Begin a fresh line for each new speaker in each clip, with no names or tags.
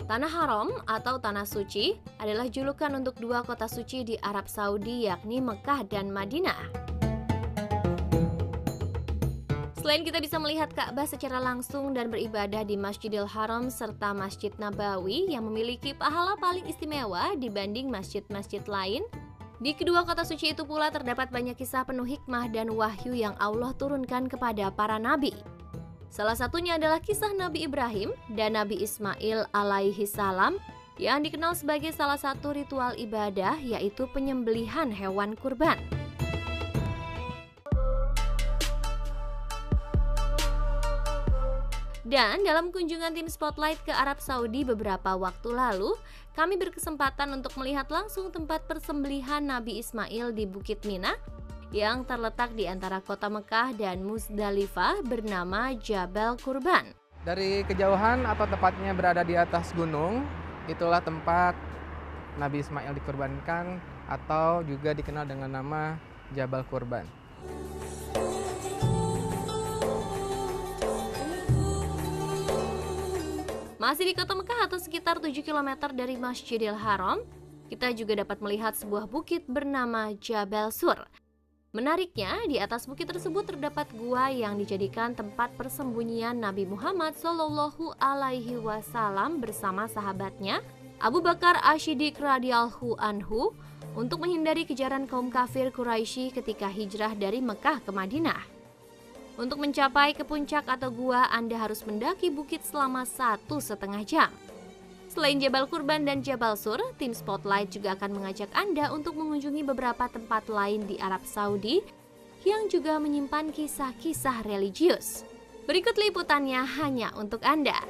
Tanah Haram atau Tanah Suci adalah julukan untuk dua kota suci di Arab Saudi, yakni Mekah dan Madinah. Selain kita bisa melihat Ka'bah secara langsung dan beribadah di Masjidil Haram serta Masjid Nabawi yang memiliki pahala paling istimewa dibanding masjid-masjid lain, di kedua kota suci itu pula terdapat banyak kisah penuh hikmah dan wahyu yang Allah turunkan kepada para nabi. Salah satunya adalah kisah Nabi Ibrahim dan Nabi Ismail alaihi salam yang dikenal sebagai salah satu ritual ibadah, yaitu penyembelihan hewan kurban. Dan dalam kunjungan tim Spotlight ke Arab Saudi beberapa waktu lalu, kami berkesempatan untuk melihat langsung tempat persembelihan Nabi Ismail di Bukit Mina yang terletak di antara kota Mekah dan Muzdalifah bernama Jabal Kurban.
Dari kejauhan atau tepatnya berada di atas gunung, itulah tempat Nabi Ismail dikurbankan atau juga dikenal dengan nama Jabal Kurban.
Masih di kota Mekah atau sekitar 7 km dari Masjidil Haram, kita juga dapat melihat sebuah bukit bernama Jabal Sur. Menariknya, di atas bukit tersebut terdapat gua yang dijadikan tempat persembunyian Nabi Muhammad Shallallahu Alaihi Wasallam bersama sahabatnya Abu Bakar Asy-Siddiq radhiyallahu anhu untuk menghindari kejaran kaum kafir Quraisy ketika hijrah dari Mekah ke Madinah. Untuk mencapai ke puncak atau gua, Anda harus mendaki bukit selama 1,5 jam. Selain Jabal Kurban dan Jabal Sur, tim Spotlight juga akan mengajak Anda untuk mengunjungi beberapa tempat lain di Arab Saudi yang juga menyimpan kisah-kisah religius. Berikut liputannya hanya untuk Anda.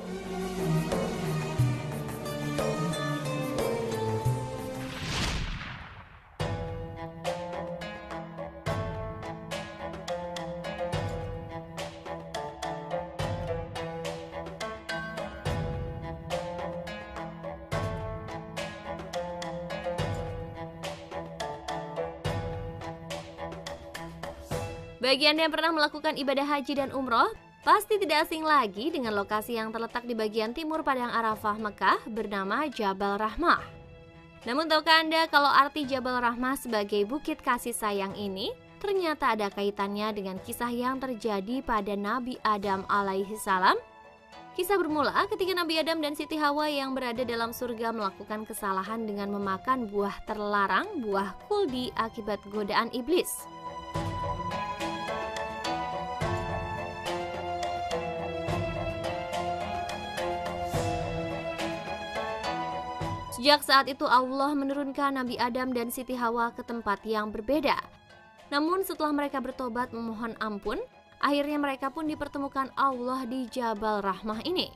Bagi Anda yang pernah melakukan ibadah haji dan umroh, pasti tidak asing lagi dengan lokasi yang terletak di bagian timur Padang Arafah Mekah bernama Jabal Rahmah. Namun tahukah Anda kalau arti Jabal Rahmah sebagai bukit kasih sayang ini ternyata ada kaitannya dengan kisah yang terjadi pada Nabi Adam alaihi salam? Kisah bermula ketika Nabi Adam dan Siti Hawa yang berada dalam surga melakukan kesalahan dengan memakan buah terlarang, buah kuldi akibat godaan iblis. Sejak saat itu Allah menurunkan Nabi Adam dan Siti Hawa ke tempat yang berbeda. Namun setelah mereka bertobat memohon ampun, akhirnya mereka pun dipertemukan Allah di Jabal Rahmah ini.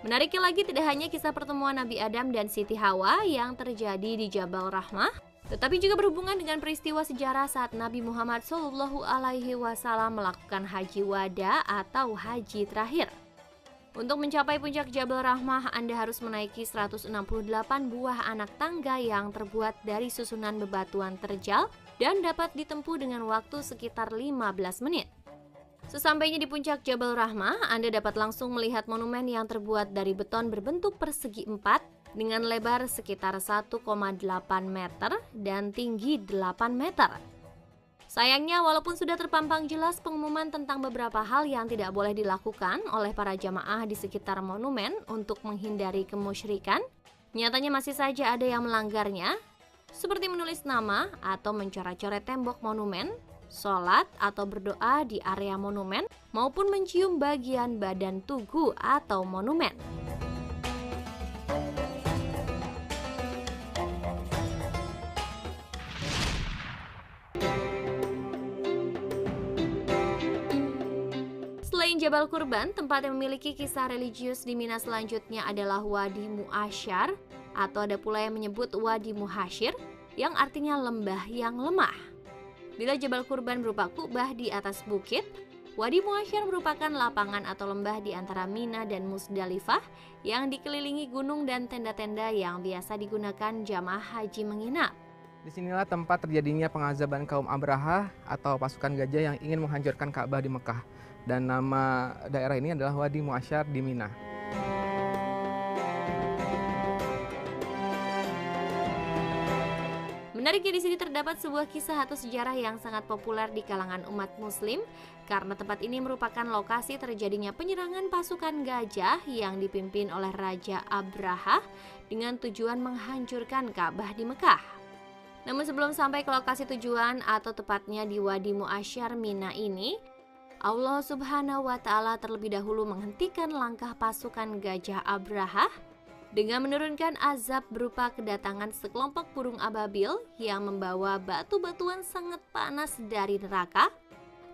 Menariknya lagi, tidak hanya kisah pertemuan Nabi Adam dan Siti Hawa yang terjadi di Jabal Rahmah, tetapi juga berhubungan dengan peristiwa sejarah saat Nabi Muhammad Shallallahu Alaihi Wasallam melakukan haji wada atau haji terakhir. Untuk mencapai puncak Jabal Rahmah, Anda harus menaiki 168 buah anak tangga yang terbuat dari susunan bebatuan terjal dan dapat ditempuh dengan waktu sekitar 15 menit. Sesampainya di puncak Jabal Rahmah, Anda dapat langsung melihat monumen yang terbuat dari beton berbentuk persegi 4 dengan lebar sekitar 1,8 meter dan tinggi 8 meter. Sayangnya, walaupun sudah terpampang jelas pengumuman tentang beberapa hal yang tidak boleh dilakukan oleh para jamaah di sekitar monumen untuk menghindari kemusyrikan, nyatanya masih saja ada yang melanggarnya, seperti menulis nama atau mencoret-coret tembok monumen, sholat atau berdoa di area monumen, maupun mencium bagian badan tugu atau monumen. Selain Jabal Kurban, tempat yang memiliki kisah religius di Mina selanjutnya adalah Wadi Mu'asyar, atau ada pula yang menyebut Wadi Muhasyir, yang artinya lembah yang lemah. Bila Jabal Kurban berupa kubah di atas bukit, Wadi Mu'asyar merupakan lapangan atau lembah di antara Mina dan Muzdalifah yang dikelilingi gunung dan tenda-tenda yang biasa digunakan jamaah haji menginap.
Disinilah tempat terjadinya pengazaban kaum Abraha atau pasukan gajah yang ingin menghancurkan Ka'bah di Mekah. Dan nama daerah ini adalah Wadi Mu'asyar di Mina.
Menariknya di sini terdapat sebuah kisah atau sejarah yang sangat populer di kalangan umat muslim karena tempat ini merupakan lokasi terjadinya penyerangan pasukan gajah yang dipimpin oleh Raja Abraha dengan tujuan menghancurkan Ka'bah di Mekah. Namun sebelum sampai ke lokasi tujuan atau tepatnya di Wadi Mu'asyar Mina ini, Allah Subhanahu wa Ta'ala terlebih dahulu menghentikan langkah pasukan gajah Abraha dengan menurunkan azab berupa kedatangan sekelompok burung ababil yang membawa batu-batuan sangat panas dari neraka,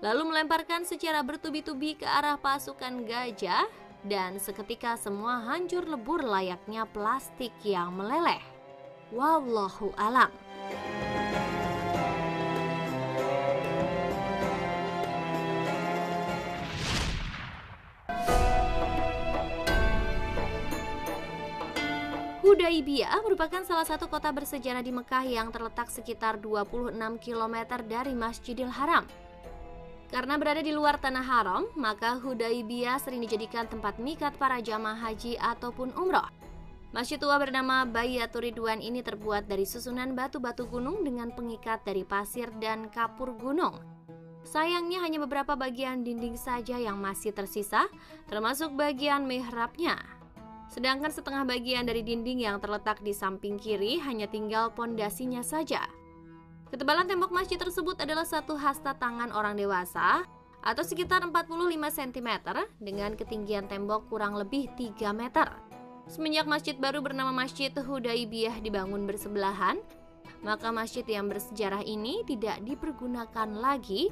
lalu melemparkan secara bertubi-tubi ke arah pasukan gajah, dan seketika semua hancur lebur layaknya plastik yang meleleh. Wallahu alam. Hudaibiyah merupakan salah satu kota bersejarah di Mekah yang terletak sekitar 26 km dari Masjidil Haram. Karena berada di luar tanah haram, maka Hudaibiyah sering dijadikan tempat mikat para jamaah haji ataupun umroh. Masjid tua bernama Baitur Ridwan ini terbuat dari susunan batu-batu gunung dengan pengikat dari pasir dan kapur gunung. Sayangnya hanya beberapa bagian dinding saja yang masih tersisa, termasuk bagian mihrabnya. Sedangkan setengah bagian dari dinding yang terletak di samping kiri hanya tinggal pondasinya saja. Ketebalan tembok masjid tersebut adalah satu hasta tangan orang dewasa atau sekitar 45 cm dengan ketinggian tembok kurang lebih 3 meter. Semenjak masjid baru bernama Masjid Hudaibiyah dibangun bersebelahan, maka masjid yang bersejarah ini tidak dipergunakan lagi,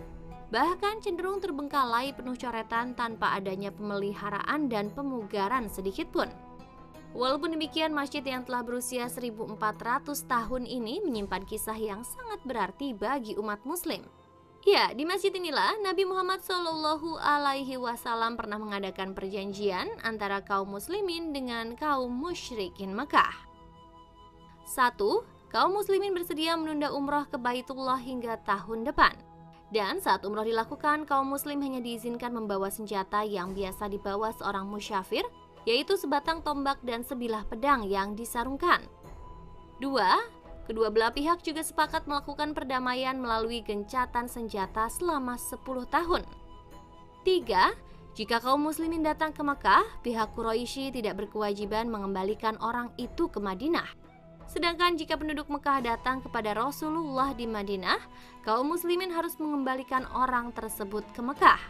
bahkan cenderung terbengkalai penuh coretan tanpa adanya pemeliharaan dan pemugaran sedikit pun. Walaupun demikian, masjid yang telah berusia 1400 tahun ini menyimpan kisah yang sangat berarti bagi umat muslim. Ya, di masjid inilah Nabi Muhammad SAW pernah mengadakan perjanjian antara kaum muslimin dengan kaum musyrikin Mekah. 1. Kaum muslimin bersedia menunda umroh ke Baitullah hingga tahun depan. Dan saat umroh dilakukan, kaum muslim hanya diizinkan membawa senjata yang biasa dibawa seorang musyafir, yaitu sebatang tombak dan sebilah pedang yang disarungkan. 2. Kedua belah pihak juga sepakat melakukan perdamaian melalui gencatan senjata selama 10 tahun. 3. Jika kaum muslimin datang ke Mekah, pihak Quraisy tidak berkewajiban mengembalikan orang itu ke Madinah. Sedangkan jika penduduk Mekah datang kepada Rasulullah di Madinah, kaum muslimin harus mengembalikan orang tersebut ke Mekah.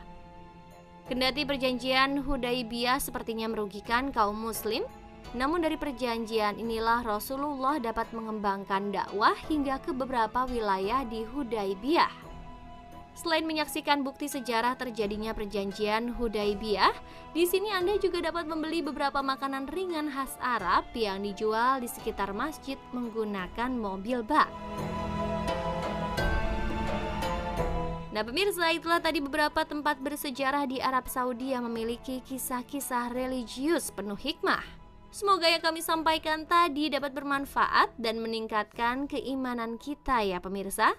Kendati perjanjian Hudaibiyah sepertinya merugikan kaum muslim, namun dari perjanjian inilah Rasulullah dapat mengembangkan dakwah hingga ke beberapa wilayah di Hudaibiyah. Selain menyaksikan bukti sejarah terjadinya perjanjian Hudaibiyah, di sini Anda juga dapat membeli beberapa makanan ringan khas Arab yang dijual di sekitar masjid menggunakan mobil bak. Nah pemirsa, itulah tadi beberapa tempat bersejarah di Arab Saudi yang memiliki kisah-kisah religius penuh hikmah. Semoga yang kami sampaikan tadi dapat bermanfaat dan meningkatkan keimanan kita ya pemirsa.